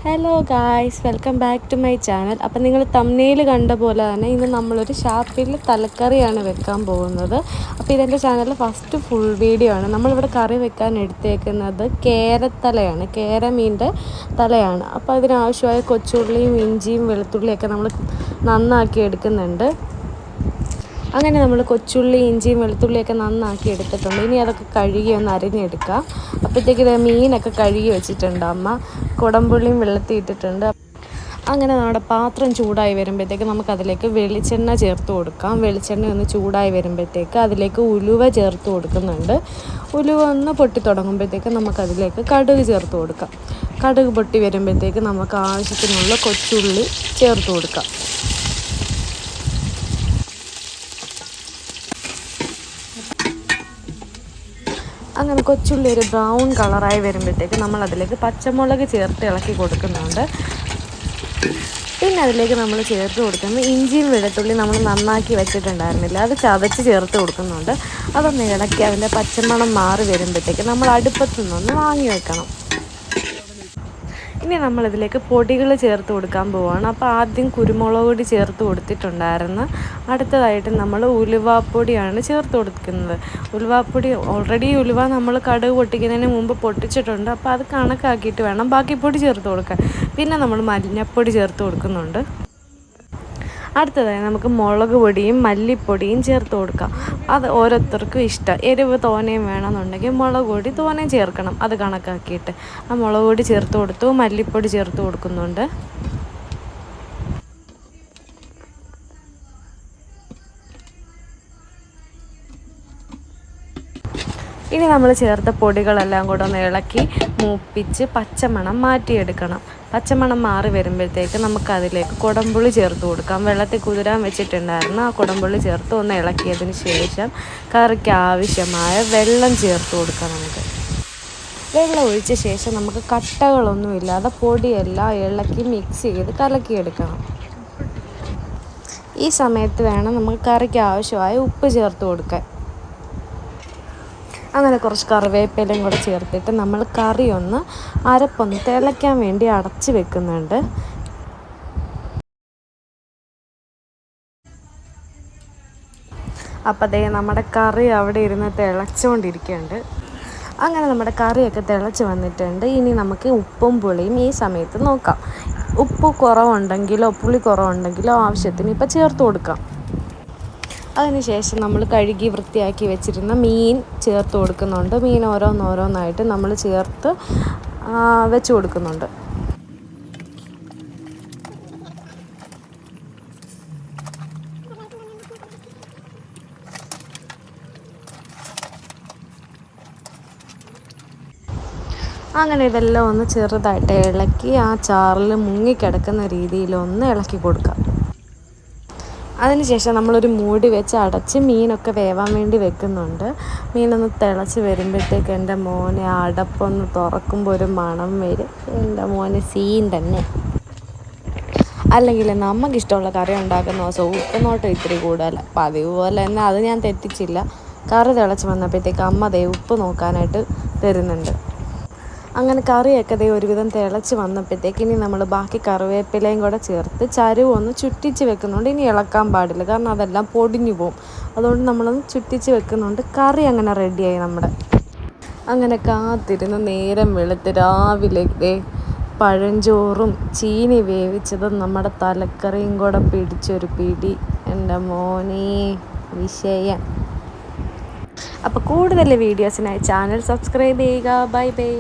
Hello guys, welcome back to my channel. അപ്പം നിങ്ങൾ thumbnail കണ്ട പോലെ തന്നെ ഇന്ന് നമ്മളൊരു ഷാപ്പിൽ തലക്കറിയാണ് വെക്കാൻ പോകുന്നത്. അപ്പോൾ ഇതെൻ്റെ ചാനലിൽ ഫസ്റ്റ് ഫുൾ വീഡിയോ ആണ്. നമ്മളിവിടെ കറി വെക്കാൻ എടുത്തേക്കുന്നത് കേരത്തലയാണ്, കേരമീൻ്റെ തലയാണ്. അപ്പോൾ അതിനാവശ്യമായ കൊച്ചുള്ളിയും ഇഞ്ചിയും വെളുത്തുള്ളിയൊക്കെ നമ്മൾ നന്നാക്കി എടുക്കുന്നുണ്ട്. അങ്ങനെ നമ്മൾ കൊച്ചുള്ളി ഇഞ്ചിയും വെളുത്തുള്ളിയൊക്കെ നന്നാക്കി എടുത്തിട്ടുണ്ട്. ഇനി അതൊക്കെ കഴുകി ഒന്ന് അരിഞ്ഞെടുക്കാം. അപ്പോഴത്തേക്ക് ഇത് മീനൊക്കെ കഴുകി വെച്ചിട്ടുണ്ട് അമ്മ. കുടംപുള്ളിയും വെള്ളത്തിൽ ഇട്ടിട്ടുണ്ട്. അങ്ങനെ നമ്മുടെ പാത്രം ചൂടായി വരുമ്പോഴത്തേക്ക് നമുക്കതിലേക്ക് വെളിച്ചെണ്ണ ചേർത്ത് കൊടുക്കാം. വെളിച്ചെണ്ണ ഒന്ന് ചൂടായി വരുമ്പോഴത്തേക്ക് അതിലേക്ക് ഉലുവ ചേർത്ത് കൊടുക്കുന്നുണ്ട്. ഉലുവ ഒന്ന് പൊട്ടി തുടങ്ങുമ്പോഴത്തേക്ക് നമുക്കതിലേക്ക് കടുക് ചേർത്ത് കൊടുക്കാം. കടുക് പൊട്ടി വരുമ്പോഴത്തേക്ക് നമുക്ക് ആവശ്യത്തിനുള്ള കൊച്ചുള്ളി ചേർത്ത് കൊടുക്കാം. അങ്ങനെ കൊച്ചുള്ളി ഒരു ബ്രൗൺ കളറായി വരുമ്പോഴത്തേക്ക് നമ്മൾ അതിലേക്ക് പച്ചമുളക് ചേർത്ത് ഇളക്കി കൊടുക്കുന്നുണ്ട്. പിന്നെ അതിലേക്ക് നമ്മൾ ചേർത്ത് കൊടുക്കുന്നത് ഇഞ്ചിയും വെളുത്തുള്ളി നമ്മൾ നന്നാക്കി വെച്ചിട്ടുണ്ടായിരുന്നില്ല, അത് ചതച്ച് ചേർത്ത് കൊടുക്കുന്നുണ്ട്. അതൊന്ന് ഇളക്കി അതിൻ്റെ പച്ചമണം മാറി വരുമ്പോഴത്തേക്ക് നമ്മൾ അടുപ്പത്തു നിന്നൊന്ന് വാങ്ങി വെക്കണം. ഇനി നമ്മളിതിലേക്ക് പൊടികൾ ചേർത്ത് കൊടുക്കാൻ പോവുകയാണ്. അപ്പോൾ ആദ്യം കുരുമുളക് പൊടി ചേർത്ത് കൊടുത്തിട്ടുണ്ടായിരുന്നു. അടുത്തതായിട്ട് നമ്മൾ ഉലുവാപ്പൊടിയാണ് ചേർത്ത് കൊടുക്കുന്നത്. ഉലുവാപ്പൊടി ഓൾറെഡി ഉലുവ നമ്മൾ കടുക് പൊട്ടിക്കുന്നതിന് മുമ്പ് പൊട്ടിച്ചിട്ടുണ്ട്. അപ്പോൾ അത് കണക്കാക്കിയിട്ട് വേണം ബാക്കി പൊടി ചേർത്ത് കൊടുക്കാൻ. പിന്നെ നമ്മൾ മഞ്ഞൾപ്പൊടി ചേർത്ത് കൊടുക്കുന്നുണ്ട്. അടുത്തതായി നമുക്ക് മുളക് പൊടിയും മല്ലിപ്പൊടിയും ചേർത്ത് കൊടുക്കാം. അത് ഓരോരുത്തർക്കും ഇഷ്ടം. എരിവ് തോനെയും വേണമെന്നുണ്ടെങ്കിൽ മുളക് പൊടി തോനെയും ചേർക്കണം, അത് കണക്കാക്കിയിട്ട്. ആ മുളക് പൊടി ചേർത്ത് കൊടുത്തു, മല്ലിപ്പൊടി ചേർത്ത് കൊടുക്കുന്നുണ്ട്. ഇനി നമ്മൾ ചേർത്ത പൊടികളെല്ലാം കൂടെ ഒന്ന് ഇളക്കി മൂപ്പിച്ച് പച്ചമണം മാറ്റിയെടുക്കണം. പച്ചമണം മാറി വരുമ്പോഴത്തേക്ക് നമുക്കതിലേക്ക് കുടംപുളി ചേർത്ത് കൊടുക്കാം. വെള്ളത്തിൽ കുതിരാൻ വെച്ചിട്ടുണ്ടായിരുന്നു. ആ കുടംപുളി ചേർത്ത് ഒന്ന് ഇളക്കിയതിന് ശേഷം കറിക്ക് ആവശ്യമായ വെള്ളം ചേർത്ത് കൊടുക്കാം. നമുക്ക് വെള്ളം ഒഴിച്ച ശേഷം നമുക്ക് കട്ടകളൊന്നുമില്ലാതെ പൊടിയെല്ലാം ഇളക്കി മിക്സ് ചെയ്ത് കലക്കിയെടുക്കണം. ഈ സമയത്ത് വേണം നമുക്ക് കറിക്ക് ആവശ്യമായ ഉപ്പ് ചേർത്ത് കൊടുക്കാൻ. അങ്ങനെ കുറച്ച് കറിവേപ്പിലയും കൂടെ ചേർത്തിട്ട് നമ്മൾ കറി ഒന്ന് അരപ്പൊന്ന് തിളയ്ക്കാൻ വേണ്ടി അടച്ച് വെക്കുന്നുണ്ട്. അപ്പോൾ ദേ നമ്മുടെ കറി അവിടെ ഇരുന്ന് തിളച്ചുകൊണ്ടിരിക്കുന്നുണ്ട്. അങ്ങനെ നമ്മുടെ കറിയൊക്കെ തിളച്ച് വന്നിട്ടുണ്ട്. ഇനി നമുക്ക് ഉപ്പും പുളിയും ഈ സമയത്ത് നോക്കാം. ഉപ്പ് കുറവുണ്ടെങ്കിലോ പുളി കുറവുണ്ടെങ്കിലോ ആവശ്യത്തിന് ഇപ്പോൾ ചേർത്ത് കൊടുക്കാം. അതിനുശേഷം നമ്മൾ കഴുകി വൃത്തിയാക്കി വെച്ചിരുന്ന മീൻ ചേർത്ത് കൊടുക്കുന്നുണ്ട്. മീൻ ഓരോന്നോരോന്നായിട്ട് നമ്മൾ ചേർത്ത് വെച്ച് കൊടുക്കുന്നുണ്ട്. അങ്ങനെ ഇതെല്ലാം ഒന്ന് ചെറുതായിട്ട് ഇളക്കി ആ ചാറിൽ മുങ്ങിക്കിടക്കുന്ന രീതിയിലൊന്ന് ഇളക്കി കൊടുക്കാം. അതിനുശേഷം നമ്മളൊരു മൂടി വെച്ച് അടച്ച് മീനൊക്കെ വേവാൻ വേണ്ടി വെക്കുന്നുണ്ട്. മീനൊന്ന് തിളച്ച് വരുമ്പോഴത്തേക്ക് എൻ്റെ മോനെ അടപ്പൊന്ന് തുറക്കുമ്പോൾ ഒരു മണം വരും. എൻ്റെ മോനെ സീൻ തന്നെ. അല്ലെങ്കിൽ നമുക്കിഷ്ടമുള്ള കറി ഉണ്ടാക്കുന്ന ദിവസം ഉപ്പ് ഇത്തിരി കൂടുതൽ പതിവ് പോലെ തന്നെ അത് ഞാൻ തെറ്റിച്ചില്ല. കറി തിളച്ച് വന്നപ്പോഴത്തേക്ക് അമ്മ ദേ ഉപ്പ് നോക്കാനായിട്ട് തരുന്നുണ്ട്. അങ്ങനെ കറിയൊക്കെ ദേ ഒരുവിധം തിളച്ച് വന്നപ്പോഴത്തേക്ക് ഇനി നമ്മൾ ബാക്കി കറിവേപ്പിലയും കൂടെ ചേർത്ത് ചരുവ് ഒന്ന് ചുറ്റിച്ച് വെക്കുന്നുണ്ട്. ഇനി ഇളക്കാൻ പാടില്ല, കാരണം അതെല്ലാം പൊടിഞ്ഞു പോവും. അതുകൊണ്ട് നമ്മളൊന്ന് ചുറ്റിച്ച് വെക്കുന്നുണ്ട്. കറി അങ്ങനെ റെഡിയായി നമ്മുടെ. അങ്ങനെ കാത്തിരുന്ന് നേരം വെളുത്ത് രാവിലെ പഴഞ്ചോറും ചീനി വേവിച്ചതും നമ്മുടെ തലക്കറിയും കൂടെ പിടിച്ചൊരു പിടി. എൻ്റെ മോനെ വിഷയം. അപ്പോൾ കൂടുതൽ വീഡിയോസിനായി ചാനൽ സബ്സ്ക്രൈബ് ചെയ്യുക. Bye bye.